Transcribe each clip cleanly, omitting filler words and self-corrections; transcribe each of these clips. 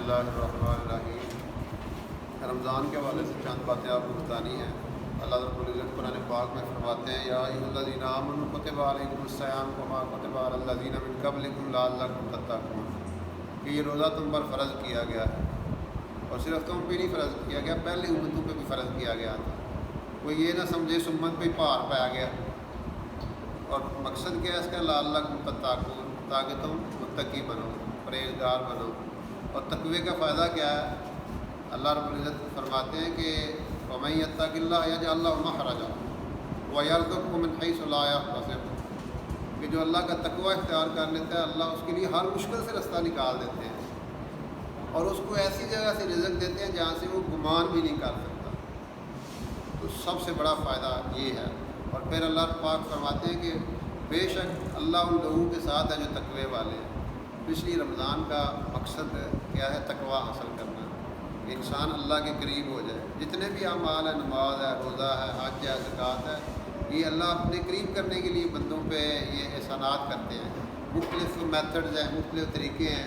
اللہ الرحمن الرحیم۔ رمضان کے حوالے سے چند باتیں آپ کو بتانی ہیں۔ اللہ رب العزت قرآن پاک میں فرماتے ہیں یا ایھا الذین آمنوا کتب علیکم الصیام کما کتب علی الذین من قبلکم لعلکم تتقون، کہ یہ روزہ تم پر فرض کیا گیا ہے، اور صرف تم پہ نہیں فرض کیا گیا، پہلی امتوں پہ بھی فرض کیا گیا تھا۔ کوئی یہ نہ سمجھے اس امت پہ پار پایا گیا، اور مقصد کیا ہے اس کا لعلکم تتقون، تاکہ تم متقی بنو، پرہیزگار بنو۔ اور تقوی کا فائدہ کیا ہے؟ اللہ رب العزت فرماتے ہیں کہ وَمَن يَتَّقِ اللَّهَ يَجْعَل لَّهُ مَخْرَجًا وَيَرْزُقْهُ مِنْ حَيْثُ لَا يَحْتَسِبُ، کہ جو اللہ کا تقوی اختیار کر لیتا ہے اللہ اس کے لیے ہر مشکل سے رستہ نکال دیتے ہیں، اور اس کو ایسی جگہ سے رزق دیتے ہیں جہاں سے وہ گمان بھی نہیں کر سکتا۔ تو سب سے بڑا فائدہ یہ ہے۔ اور پھر اللہ پاک فرماتے ہیں کہ بے شک اللہ ان لوگوں کے ساتھ ہے جو تقوی والے ہیں۔ پچھلی رمضان کا مقصد کیا ہے؟ تقوی حاصل کرنا، کہ انسان اللہ کے قریب ہو جائے۔ جتنے بھی اعمال ہیں، نماز ہے، روزہ ہے، حج ہے، زکوٰۃ ہے، یہ اللہ اپنے قریب کرنے کے لیے بندوں پہ یہ احسانات کرتے ہیں۔ مختلف میتھڈز ہیں، مختلف طریقے ہیں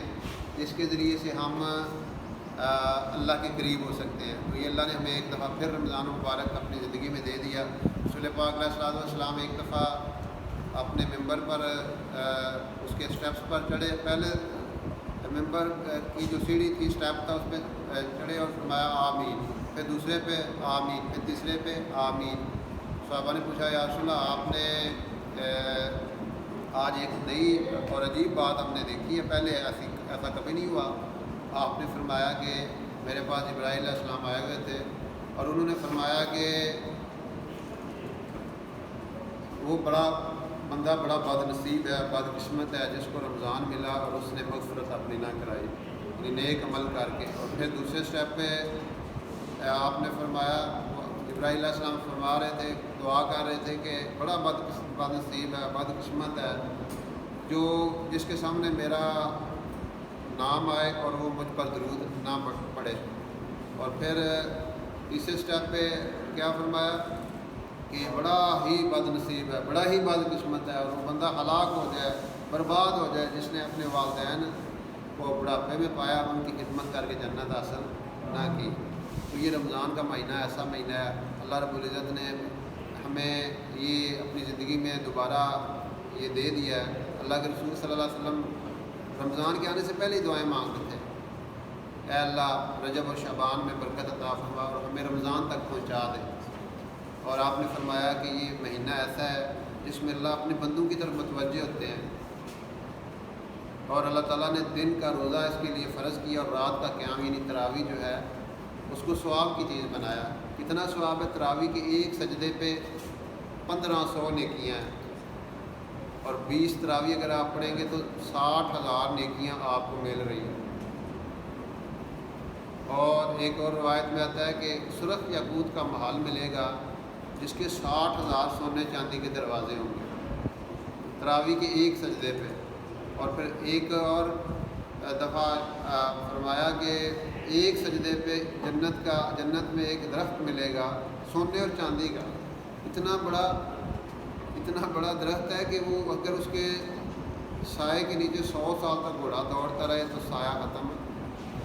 جس کے ذریعے سے ہم اللہ کے قریب ہو سکتے ہیں۔ تو یہ اللہ نے ہمیں ایک دفعہ پھر رمضان مبارک اپنی زندگی میں دے دیا۔ رسول پاک علیہ الصلوۃ والسلام ایک دفعہ اپنے ممبر پر اس کے اسٹیپس پر چڑھے، پہلے ممبر کی جو سیڑھی تھی، اسٹیپ تھا، اس پہ چڑھے اور فرمایا آمین، پھر دوسرے پہ آمین، پھر تیسرے پہ آمین۔ صحابہ نے پوچھا یا رسول اللہ، آپ نے آج ایک نئی اور عجیب بات ہم نے دیکھی ہے، پہلے ایسا کبھی نہیں ہوا۔ آپ نے فرمایا کہ میرے پاس جبرائیل علیہ السلام آئے ہوئے تھے، اور انہوں نے فرمایا کہ وہ بندہ بڑا بد نصیب ہے، بد قسمت ہے جس کو رمضان ملا اور اس نے مغفرت اپنی نہ کرائی، یعنی نیک عمل کر کے۔ اور پھر دوسرے سٹیپ پہ آپ نے فرمایا، جبرائیل علیہ السلام فرما رہے تھے، دعا کر رہے تھے کہ بڑا بد نصیب ہے، بد قسمت ہے جو جس کے سامنے میرا نام آئے اور وہ مجھ پر درود نہ پڑھے۔ اور پھر تیسرے سٹیپ پہ کیا فرمایا کہ بڑا ہی بد نصیب ہے، بڑا ہی بد قسمت ہے، اور وہ بندہ ہلاک ہو جائے، برباد ہو جائے جس نے اپنے والدین کو بڑھاپے میں پایا، ان کی خدمت کر کے جنت حاصل نہ کی۔ تو یہ رمضان کا مہینہ ایسا مہینہ ہے، اللہ رب العزت نے ہمیں یہ اپنی زندگی میں دوبارہ یہ دے دیا ہے۔ اللہ کے رسول صلی اللہ علیہ وسلم رمضان کے آنے سے پہلے ہی دعائیں مانگتے تھے، اے اللہ رجب و شعبان میں برکت عطا فرما اور ہمیں رمضان تک پہنچا دے۔ اور آپ نے فرمایا کہ یہ مہینہ ایسا ہے جس میں اللہ اپنے بندوں کی طرف متوجہ ہوتے ہیں، اور اللہ تعالیٰ نے دن کا روزہ اس کے لیے فرض کیا اور رات کا قیام یعنی تراویح جو ہے اس کو ثواب کی چیز بنایا۔ کتنا ثواب ہے تراویح کے؟ ایک سجدے پہ 1500 نیکیاں ہیں، اور 20 تراویح اگر آپ پڑھیں گے تو 60,000 نیکیاں آپ کو مل رہی ہیں۔ اور ایک اور روایت میں آتا ہے کہ سرخ یاقوت کا محل ملے گا جس کے 60,000 سونے چاندی کے دروازے ہوں گے تراویح کے ایک سجدے پہ۔ اور پھر ایک اور دفعہ فرمایا کہ ایک سجدے پہ جنت میں ایک درخت ملے گا سونے اور چاندی کا، اتنا بڑا درخت ہے کہ وہ اگر اس کے سائے کے نیچے 100 سال تک گھوڑا دوڑتا رہے تو سایہ ختم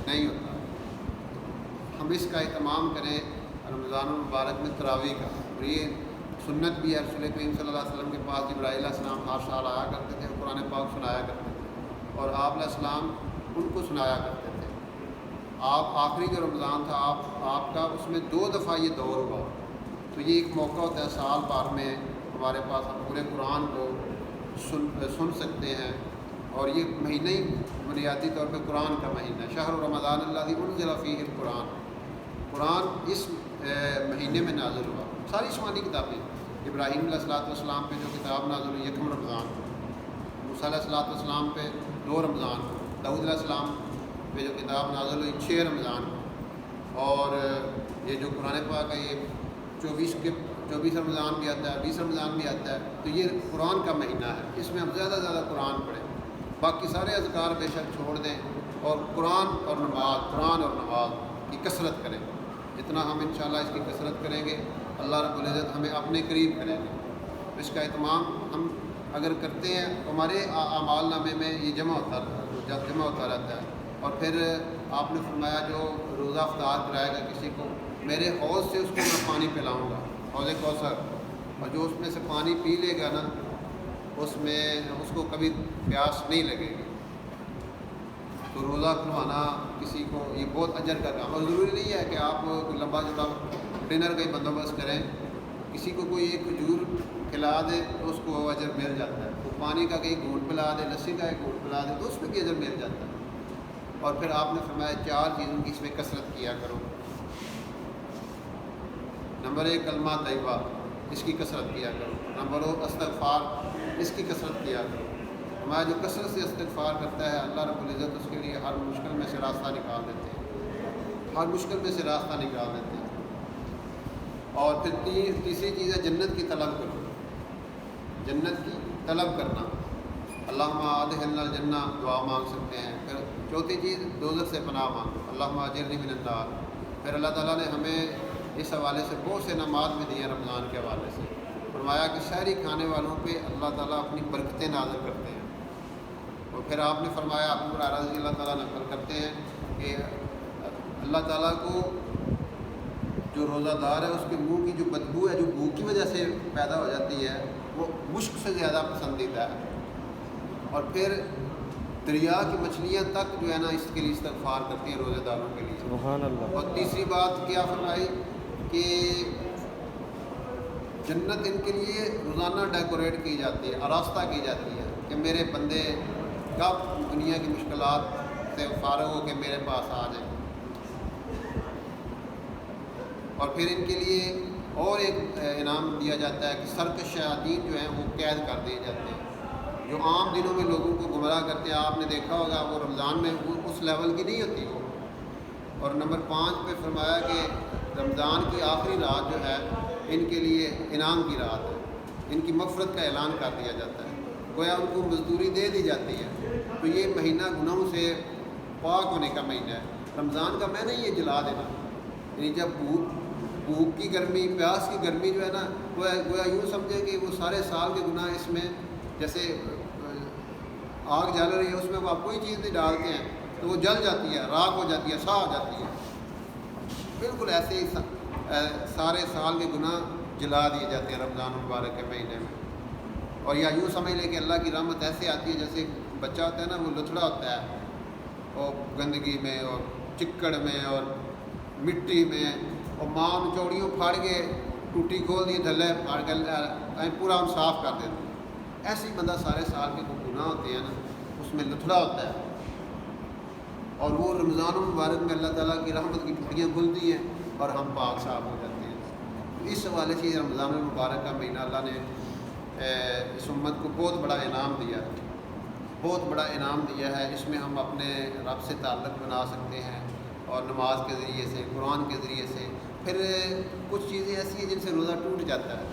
نہیں ہوتا۔ ہم اس کا اہتمام کریں رمضان المبارک میں تراویح کا، اور یہ سنت بھی ہے۔ رسول کریم صلی اللہ علیہ وسلم کے پاس جبرائیل علیہ السلام ہر سال آیا کرتے تھے، قرآن پاک سنایا کرتے تھے، اور آپ علیہ السلام ان کو سنایا کرتے تھے۔ آپ آخری جو رمضان تھا آپ کا، اس میں 2 دفعہ یہ دور ہوا، تو یہ ایک موقع ہوتا ہے سال بھر میں ہمارے پاس، ہم پورے قرآن کو سن سکتے ہیں۔ اور یہ مہینہ ہی بنیادی طور پہ قرآن کا مہینہ ہے۔ شہر رمضان الذی انزل فیہ القرآن، قرآن اس مہینے میں نازل ہوا۔ ساری آسمانی کتابیں، ابراہیم علیہ السلام پہ جو کتاب نازل ہوئی 1 رمضان، موسیٰ علیہ السلام پہ 2 رمضان، داؤد علیہ السلام پہ جو کتاب نازل ہوئی 6 رمضان، اور یہ جو قرآن پاک ہے یہ 24 رمضان بھی آتا ہے، 20 رمضان بھی آتا ہے۔ تو یہ قرآن کا مہینہ ہے، اس میں ہم زیادہ سے زیادہ قرآن پڑھیں، باقی سارے اذکار بے شک چھوڑ دیں، اور قرآن اور نماز کی کثرت کریں۔ جتنا ہم انشاءاللہ اس کی کثرت کریں گے اللہ رب العزت ہمیں اپنے قریب کریں گے۔ اس کا اہتمام ہم اگر کرتے ہیں تو ہمارے اعمال نامے میں یہ جمع ہوتا رہتا ہے، اور پھر آپ نے فرمایا جو روزہ افطار کرائے گا کسی کو، میرے حوض سے اس کو میں پانی پلاؤں گا، حوض کوثر، اور جو اس میں سے پانی پی لے گا نا اس کو کبھی پیاس نہیں لگے گی۔ تو روزہ کھلوانا کسی کو یہ بہت اجر کا کام، اور ضروری نہیں ہے کہ آپ لمبا چوڑا ڈنر کا ہی بندوبست کریں، کسی کو کوئی ایک کھجور کھلا دے تو اس کو اجر مل جاتا ہے، وہ پانی کا کہیں گھونٹ پلا دے، لسی کا ایک گھونٹ پلا دے تو اس میں بھی اجر مل جاتا ہے۔ اور پھر آپ نے فرمایا 4 چیزوں کی اس میں کثرت کیا کرو۔ نمبر 1 کلمہ طیبہ، اس کی کثرت کیا کرو۔ نمبر 2 استغفار، اس کی کثرت کیا کرو۔ ہمارا جو کثرت سے استغفار کرتا ہے اللہ رب العزت اس کے لیے ہر مشکل میں سے راستہ نکال دیتے ہیں، ہر مشکل میں سے راستہ نکال دیتے ہیں۔ اور پھر تیسری چیز ہے جنت کی طلب کرو، جنت کی طلب کرنا، اللہم ادخلنا الجنہ دعا مانگ سکتے ہیں۔ پھر چوتھی چیز دوزخ سے پناہ مانگو، اللہم اجرنی من النار۔ پھر اللہ تعالیٰ نے ہمیں اس حوالے سے بہت سے انعامات بھی دیے ہیں رمضان کے حوالے سے، فرمایا کہ سحری کھانے والوں پہ اللہ تعالیٰ اپنی برکتیں نازل کرتے ہیں۔ اور پھر آپ نے فرمایا ابو ہریرہ رضی اللہ تعالیٰ نقل کرتے ہیں کہ اللہ تعالیٰ کو جو روزہ دار ہے اس کے منہ کی جو بدبو ہے جو بھوک کی وجہ سے پیدا ہو جاتی ہے وہ مشک سے زیادہ پسندیدہ ہے۔ اور پھر دریا کی مچھلیاں تک جو ہے نا اس کے لیے استغفار کرتی ہیں روزہ داروں کے لیے، سبحان اللہ۔ اور تیسری بات کیا فرمائی کہ جنت ان کے لیے روزانہ ڈیکوریٹ کی جاتی ہے، آراستہ کی جاتی ہے کہ میرے بندے کب دنیا کی مشکلات سے فارغ ہو کے میرے پاس آ جائیں۔ اور پھر ان کے لیے اور ایک انعام دیا جاتا ہے کہ سرکش شیاطین جو ہیں وہ قید کر دیے جاتے ہیں، جو عام دنوں میں لوگوں کو گمراہ کرتے ہیں، آپ نے دیکھا ہوگا وہ رمضان میں اس لیول کی نہیں ہوتی وہ۔ اور نمبر 5 پہ فرمایا کہ رمضان کی آخری رات جو ہے ان کے لیے انعام کی رات ہے، ان کی مغفرت کا اعلان کر دیا جاتا ہے، گویا ان کو مزدوری دے دی جاتی ہے۔ تو یہ مہینہ گناہوں سے پاک ہونے کا مہینہ ہے، رمضان کا میں نے یہ جلا دینا، یعنی جب بھوک کی گرمی، پیاس کی گرمی جو ہے نا گویا یوں سمجھے کہ وہ سارے سال کے گناہ اس میں، جیسے آگ جل رہی ہے اس میں وہ آپ کوئی چیز نہیں ڈالتے ہیں تو وہ جل جاتی ہے، راکھ ہو جاتی ہے، سا ہو جاتی ہے، بالکل ایسے ہی سارے سال کے گناہ جلا دیے جاتے ہیں رمضان المبارک کے مہینے میں۔ اور یا یوں سمجھ لیں کہ اللہ کی رحمت ایسے آتی ہے جیسے بچہ ہوتا ہے نا وہ لتھڑا ہوتا ہے اور گندگی میں اور چکڑ میں اور مٹی میں، اور ماں ان چوڑیوں پھاڑ کے ٹوٹی کھول دی دھلے پھاڑ کے پورا ہم صاف کر دیتے ہیں، ایسے ہی بندہ سارے سال کے جو گناہ ہوتے ہیں نا اس میں لتھڑا ہوتا ہے، اور وہ رمضان المبارک میں اللہ تعالیٰ کی رحمت کی ٹوٹیاں کھلتی ہیں اور ہم پاک صاف ہو جاتے ہیں۔ اس حوالے سے رمضان المبارک کا مہینہ اللہ نے اس امت کو بہت بڑا انعام دیا ہے، بہت بڑا انعام دیا ہے۔ اس میں ہم اپنے رب سے تعلق بنا سکتے ہیں، اور نماز کے ذریعے سے، قرآن کے ذریعے سے۔ پھر کچھ چیزیں ایسی ہیں جن سے روزہ ٹوٹ جاتا ہے،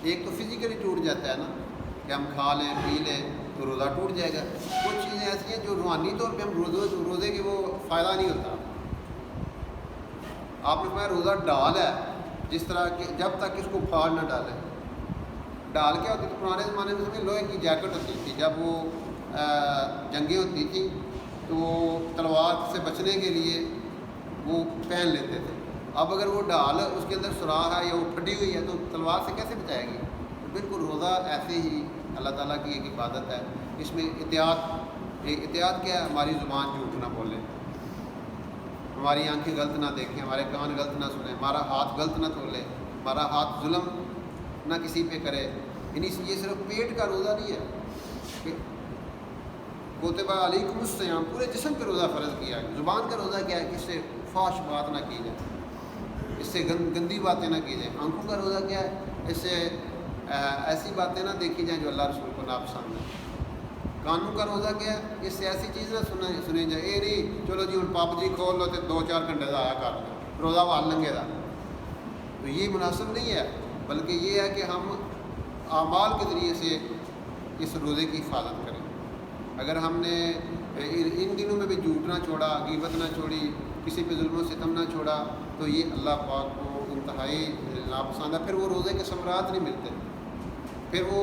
ایک تو فزیکلی ٹوٹ جاتا ہے نا کہ ہم کھا لیں پی لیں تو روزہ ٹوٹ جائے گا، کچھ چیزیں ایسی ہیں جو روحانی طور پہ ہم روزے کی وہ فائدہ نہیں ہوتا۔ آپ نے فرمایا روزہ ڈال ہے، جس طرح کہ جب تک اس کو پھاڑ نہ ڈالیں۔ ڈال کیا ہوتی تھی پرانے زمانے میں، سمجھے لوہے کی جیکٹ ہوتی تھی، جب وہ جنگیں ہوتی تھیں تو تلوار سے بچنے کے لیے وہ پہن لیتے تھے۔ اب اگر وہ ڈال اس کے اندر سوراخ ہے یا وہ پھٹی ہوئی ہے تو تلوار سے کیسے بچائے گی؟ تو بالکل روزہ ایسے ہی اللہ تعالیٰ کی ایک عبادت ہے، اس میں احتیاط کیا ہے؟ ہماری زبان جھوٹ نہ بولے، ہماری آنکھیں غلط نہ دیکھیں، ہمارے کان غلط نہ سنیں، ہمارا ہاتھ غلط نہ تھولے، ہمارا ہاتھ ظلم نہ کسی پہ کرے۔ یعنی یہ صرف پیٹ کا روزہ نہیں ہے، کوتبہ علیکم الصیام، پورے جسم پہ روزہ فرض کیا ہے۔ زبان کا روزہ کیا ہے کہ اس سے فحش بات نہ کی جائے، اس سے گندی باتیں نہ کی جائیں۔ آنکھوں کا روزہ کیا ہے؟ اس سے ایسی باتیں نہ دیکھی جائیں جو اللہ رسول کو ناپسند ہے۔ کانوں کا روزہ کیا ہے؟ اس سے ایسی چیز نہ سنی جائے، اے نہیں چلو جی ہوں پاپ جی کھول لو تو 2-4 گھنٹے ضائع کر دو، روزہ وال لنگے دا، تو یہ مناسب نہیں ہے، بلکہ یہ ہے کہ ہم اعمال کے ذریعے سے اس روزے کی حفاظت کریں۔ اگر ہم نے ان دنوں میں بھی جھوٹ نہ چھوڑا، غیبت نہ چھوڑی، کسی پہ ظلم و ستم نہ چھوڑا، تو یہ اللہ پاک کو انتہائی ناپسند ہے۔ پھر وہ روزے کے ثمرات نہیں ملتے، پھر وہ